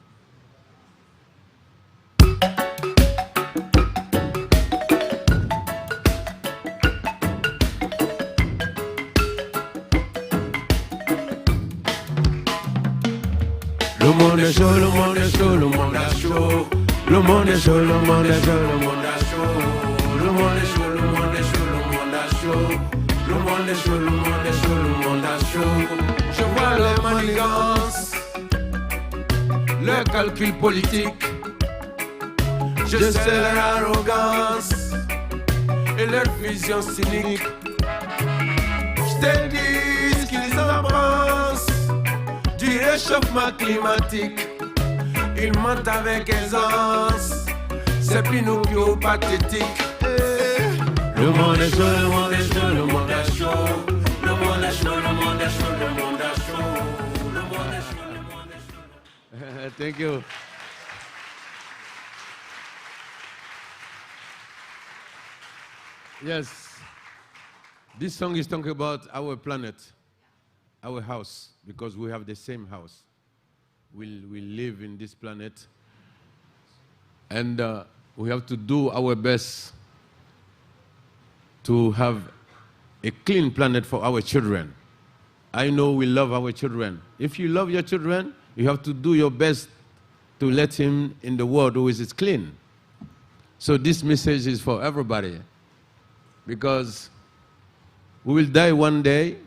S6: Le monde est chaud, le monde est chaud, le monde est chaud. Le monde est chaud, le monde est chaud, le monde est chaud. Le monde est chaud, le monde est chaud, le monde est chaud. Le monde est chaud, le monde est chaud, le monde est chaud. Je vois les manigances, le calcul politique. Je sais leur arrogance et leur vision cynique. Je te dis ce qu'ils en pensent du réchauffement climatique. Ils mentent avec aisance, c'est Pinocchio pathétique. Le monde est chaud, le monde est chaud, le monde est chaud. Le monde est chaud, le monde est chaud, le monde est chaud. Le monde est chaud, le monde est chaud.
S2: Thank you. Yes, this song is talking about our planet, our house, because we have the same house. We live in this planet, and we have to do our best to have a clean planet for our children. I know we love our children. If you love your children, you have to do your best to let him in the world who is clean. So this message is for everybody, because we will die one day,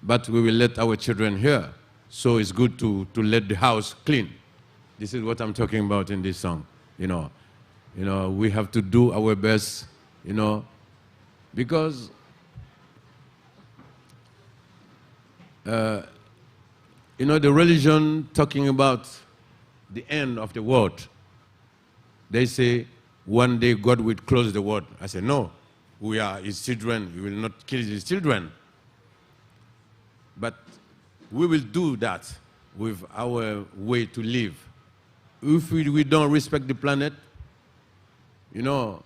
S2: but we will let our children here. So it's good to let the house clean. This is what I'm talking about in this song. You know, we have to do our best, you know, because you know, the religion talking about the end of the world. They say one day God will close the world. I say, no, we are his children. We will not kill his children. But we will do that with our way to live. If we don't respect the planet, you know,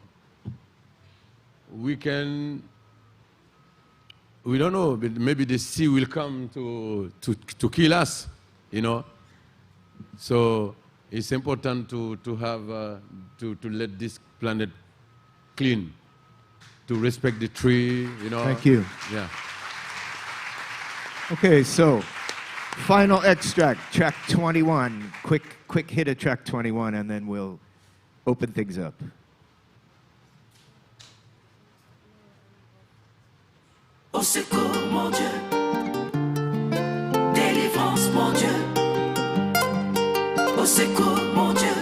S2: we don't know, but maybe the sea will come to kill us, you know. So it's important to let this planet clean, to respect the tree, you know.
S1: Thank you.
S2: Yeah.
S1: Okay, so final extract, track 21. Quick hit of track 21, and then we'll open things up.
S7: Au secours, mon Dieu, délivrance, mon Dieu. Au secours, mon Dieu,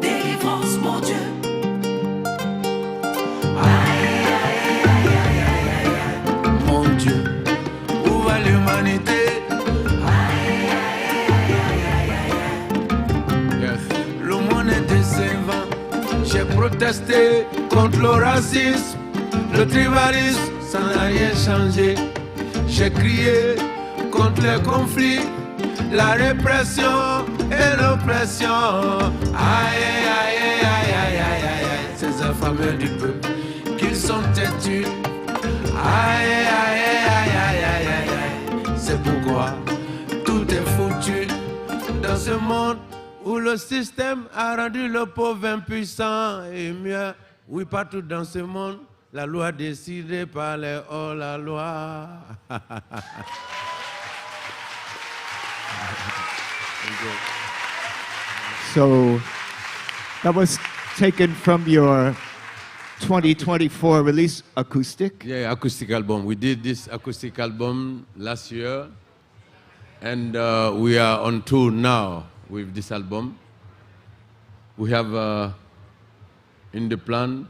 S7: délivrance, mon Dieu.
S6: Mon Dieu, où va l'humanité?
S2: Yes.
S6: Le monde est décevant. J'ai protesté contre le racisme, le tribalisme, ça n'a rien changé. J'ai crié contre les conflits, la répression et l'oppression. Aïe, aïe, aïe, aïe, aïe, aïe, aïe, ces affamés du peuple, qu'ils sont têtus. Aïe, aïe, aïe, aïe, aïe, aïe, aïe, c'est pourquoi tout est foutu dans ce monde où le système a rendu le pauvre impuissant et mieux. Oui, partout dans ce monde, la loi décidée par les hors-la-loi.
S1: So that was taken from your 2024 release, Acoustic.
S2: Yeah, acoustic album. We did this acoustic album last year, and we are on tour now with this album. We have in the plan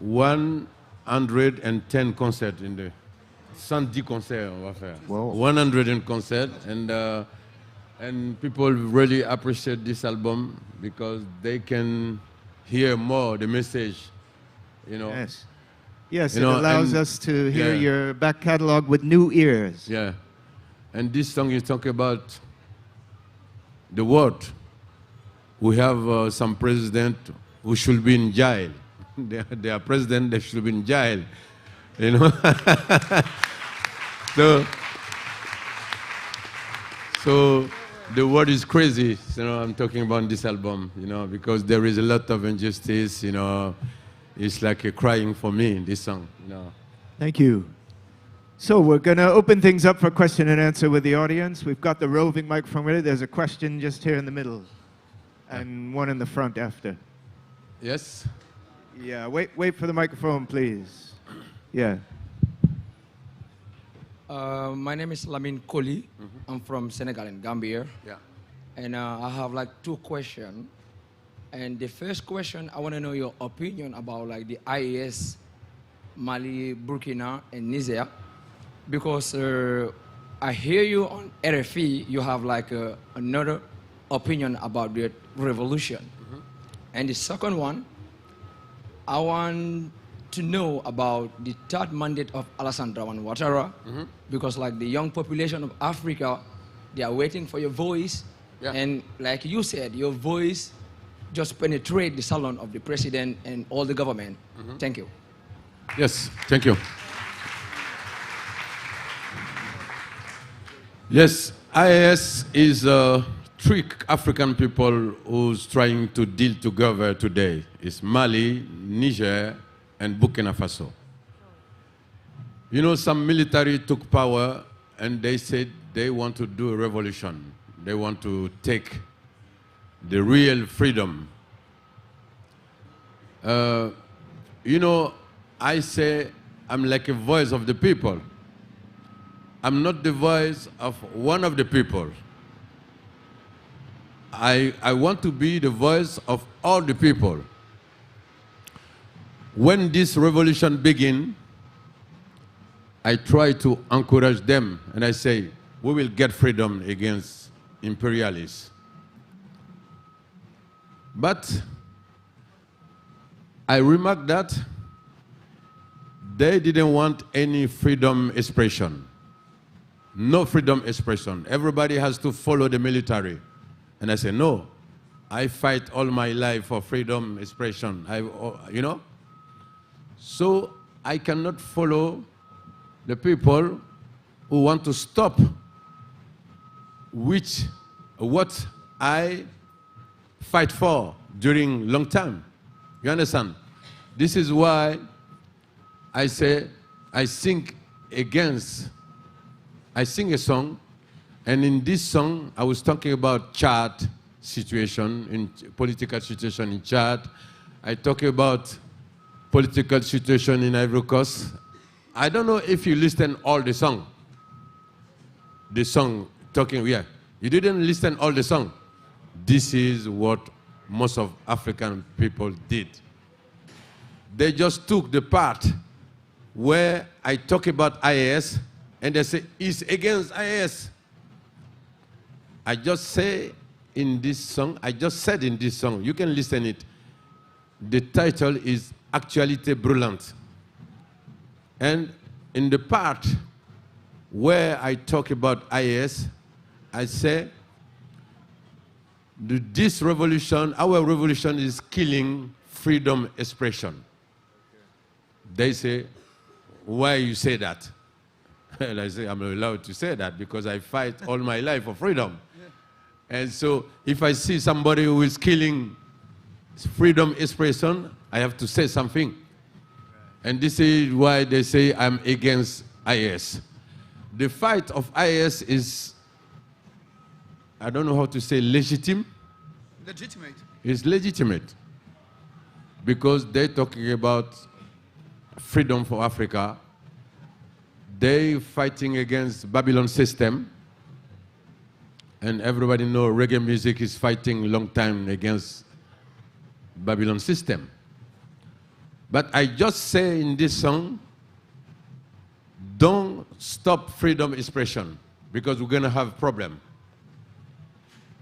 S2: 110 concerts in 110 concerts on va faire.
S1: Wow.
S2: 100 concerts, and people really appreciate this album because they can hear more the message, you know.
S1: Yes. Yes,
S2: You
S1: it
S2: know,
S1: allows
S2: and-
S1: us to hear
S2: yeah.
S1: your back catalog with new ears.
S2: Yeah, and this song is talking about the world. We have some president who should be in jail. They are president, they should be in jail, you know. So the world is crazy, you know, I'm talking about this album, you know, because there is a lot of injustice, you know. It's like a crying for me, this song, you know.
S1: Thank you. So we're going to open things up for question and answer with the audience. We've got the roving microphone ready. There's a question just here in the middle and one in the front after.
S2: Yes?
S1: Yeah, wait for the microphone, please. Yeah.
S8: My name is Lamine Koli. I'm from Senegal and Gambia.
S2: Yeah.
S8: And I have like 2 questions. And the first question, I want to know your opinion about like the IAS, Mali, Burkina, and Niger. Because I hear you on RFE, you have like another opinion about the revolution. And the second one, I want to know about the 3rd mandate of Alassane Dramane Ouattara, because like the young population of Africa, they are waiting for your voice.
S2: Yeah.
S8: And like you said, your voice just penetrate the salon of the president and all the government. Thank you.
S2: Yes, thank you. Yes, IAS is 3 African people who's trying to deal together today. It's Mali, Niger, and Burkina Faso. You know, some military took power and they said they want to do a revolution. They want to take the real freedom. You know, I say I'm like a voice of the people. I'm not the voice of one of the people. I want to be the voice of all the people. When this revolution began, I try to encourage them and I say, we will get freedom against imperialists. But I remarked that they didn't want any freedom expression. No freedom expression. Everybody has to follow the military. And I said, no, I fight all my life for freedom expression, you know? So I cannot follow the people who want to stop what I fight for during long time. You understand? This is why I say I sing a song, and in this song I was talking about Chad situation, in political situation in Chad. I talk about political situation in Ivory Coast. I don't know if you listen all the song. The song talking, yeah. You didn't listen all the song. This is what most of African people did. They just took the part where I talk about IAS and they say, it's against IAS. I just said in this song, you can listen it. The title is Actualité Brûlante. And in the part where I talk about IAS, I say, this revolution, our revolution is killing freedom expression. They say, why you say that? And I say, I'm allowed to say that because I fight all my life for freedom. And so if I see somebody who is killing freedom expression, I have to say something. And this is why they say I'm against IS. The fight of IS is, I don't know how to say legitimate. It's legitimate. Because they're talking about freedom for Africa. They're fighting against Babylon system. And everybody knows reggae music is fighting a long time against Babylon system. But I just say in this song, don't stop freedom expression, because we're going to have problem.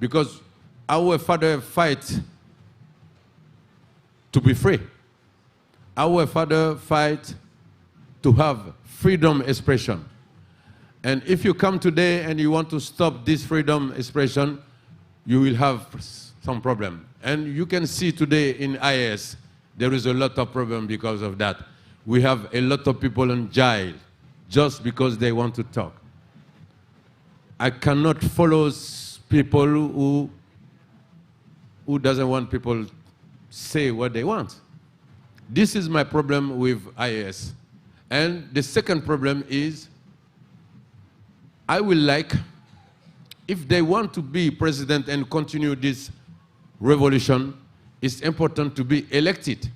S2: Because our father fight to be free. Our father fight to have freedom expression. And if you come today and you want to stop this freedom expression, you will have some problem. And you can see today in IS, there is a lot of problem because of that. We have a lot of people in jail just because they want to talk. I cannot follow people who doesn't want people say what they want. This is my problem with IAS. And the second problem is, I will like, if they want to be president and continue this revolution, it's important to be elected.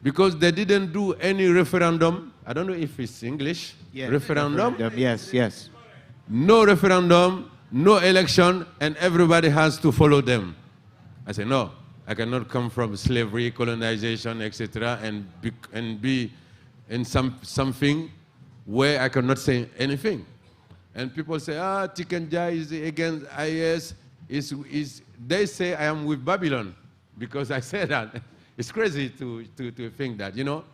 S2: Because they didn't do any referendum. I don't know if it's English.
S1: Yeah.
S2: Referendum?
S1: Yes, yes.
S2: No referendum, no election, and everybody has to follow them. I say, no, I cannot come from slavery, colonization, etc., and be in something where I cannot say anything. And people say, Tiken Jah is against IS. They say I am with Babylon because I say that. It's crazy to think that, you know.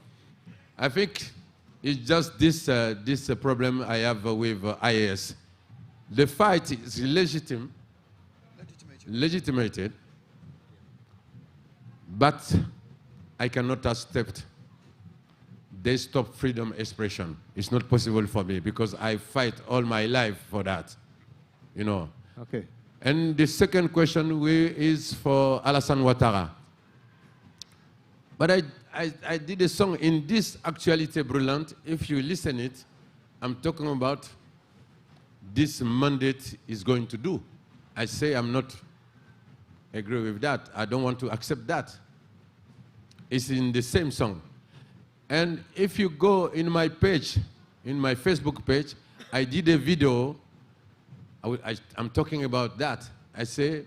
S2: I think it's just this problem I have with IS. The fight is legitimated, but I cannot accept they stop freedom expression. It's not possible for me because I fight all my life for that, you know.
S1: Okay.
S2: And the second question is for Alassane Ouattara. But I did a song in this Actualité Brûlante. If you listen it, I'm talking about this mandate is going to do. I say I'm not agree with that. I don't want to accept that. It's in the same song. And if you go in my page, in my Facebook page, I did a video. I'm talking about that. I say,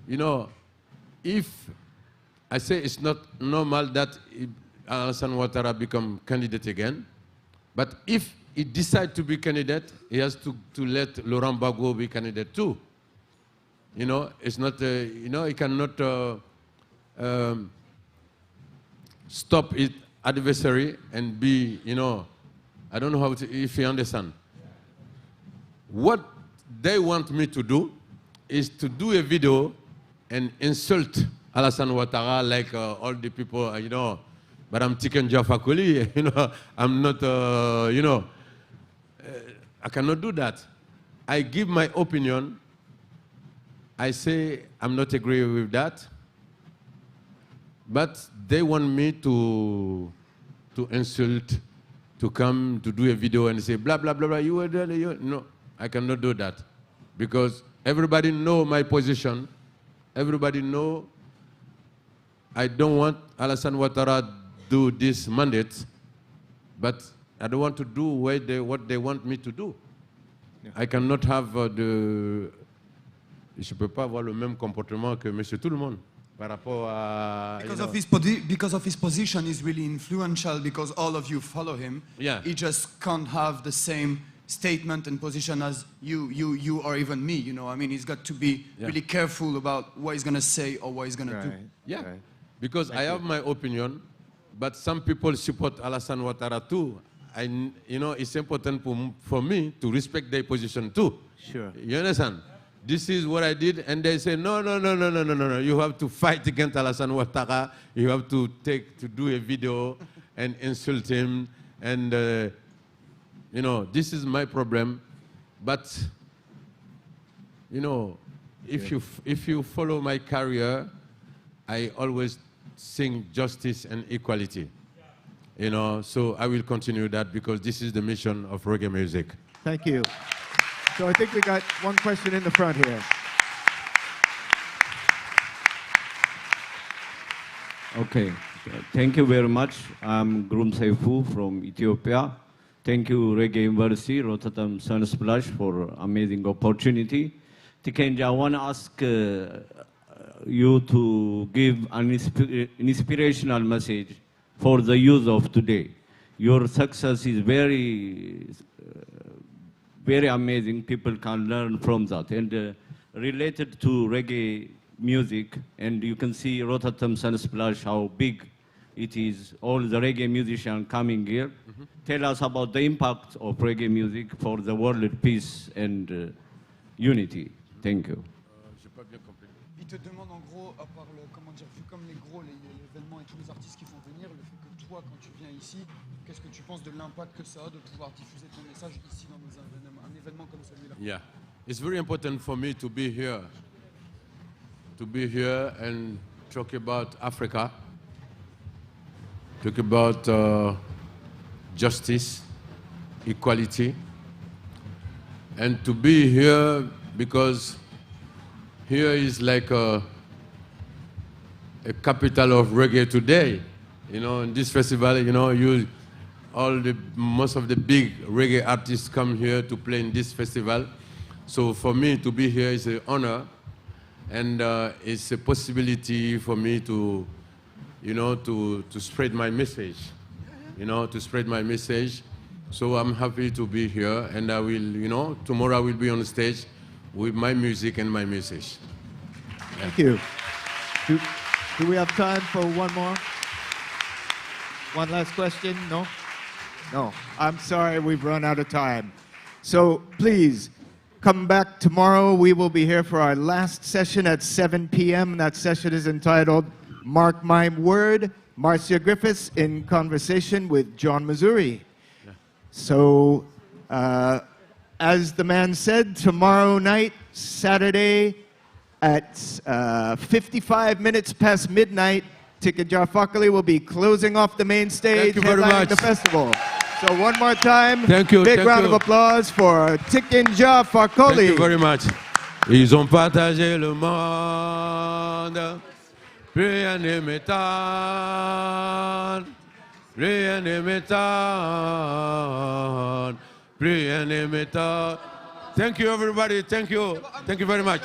S2: you know, I say it's not normal that Alassane Ouattara become candidate again, but if he decides to be candidate, he has to let Laurent Gbagbo be candidate too. You know, it's not, you know, he cannot stop his adversary and be, you know, I don't know if you understand. What they want me to do is to do a video and insult Alassane Ouattara like all the people, you know, but I'm Tiken Jah Fakoly, you know, I'm not, you know, I cannot do that. I give my opinion. I say I'm not agree with that, but they want me to insult, to come to do a video and say blah blah blah blah. You were there. No, I cannot do that because everybody know my position. Everybody know I don't want Alassane Ouattara do this mandate, but I don't want to do what they want me to do. Yeah. I cannot have je peux pas avoir le même comportement que Monsieur Tout le Monde par rapport à.
S3: Because of his position, he's really influential. Because all of you follow him.
S2: Yeah.
S3: He just can't have the same statement and position as you or even me. You know, I mean, he's got to be really careful about what he's gonna say or what he's gonna do.
S2: Yeah. Right. Because I have my opinion, but some people support Alassane Ouattara too. You know, it's important for me to respect their position too.
S1: Sure.
S2: You understand? This is what I did, and they say, no. You have to fight against Alassane Ouattara. You have to do a video and insult him, and you know, this is my problem. But you know, if you follow my career, I always sing justice and equality. You know, so I will continue that because this is the mission of reggae music.
S1: Thank you. So I think we got one question in the front here.
S9: Okay, thank you very much. I'm Grum Saifu from Ethiopia. Thank you, Reggae University, Rototom Sunsplash, for amazing opportunity. Tiken Jah, I want to ask you to give an inspirational message for the youth of today. Your success is very amazing. People can learn from that. And related to reggae music, and you can see Rototom Sunsplash, how big it is, all the reggae musicians coming here. Tell us about the impact of reggae music for the world peace and unity. Thank you.
S3: Il te demande en gros, à part comment dire, vu comme les gros, l'événement et tous les artistes qui font venir, le fait que toi, quand tu viens ici, qu'est-ce que tu penses de l'impact que ça a de pouvoir diffuser ton message ici dans un événement comme celui-là?
S2: Yeah, it's very important for me to be here and talk about Africa, talk about justice, equality, and to be here because here is like a capital of reggae today. You know, in this festival, you know, most of the big reggae artists come here to play in this festival. So for me to be here is an honor, and it's a possibility for me to, you know, to spread my message, you know, to spread my message. So I'm happy to be here, and I will, you know, tomorrow I will be on stage with my music and my message.
S1: Thank you. Do we have time for one more? One last question? No? No. I'm sorry, we've run out of time. So please, come back tomorrow. We will be here for our last session at 7 p.m. That session is entitled Mark My Word, Marcia Griffiths in conversation with John Missouri. Yeah. So, as the man said, tomorrow night, Saturday, at 55 minutes past midnight, Tike Jah Fakoly will be closing off the main stage, headlining the festival. So one more time,
S2: thank you,
S1: big round of applause for Tiken Jah Fakoly.
S2: Thank you very much. Ils ont partagé le monde, plus rien ne m'étonne, plus rien ne m'étonne, plus rien ne m'étonne. Thank you, everybody. Thank you very much.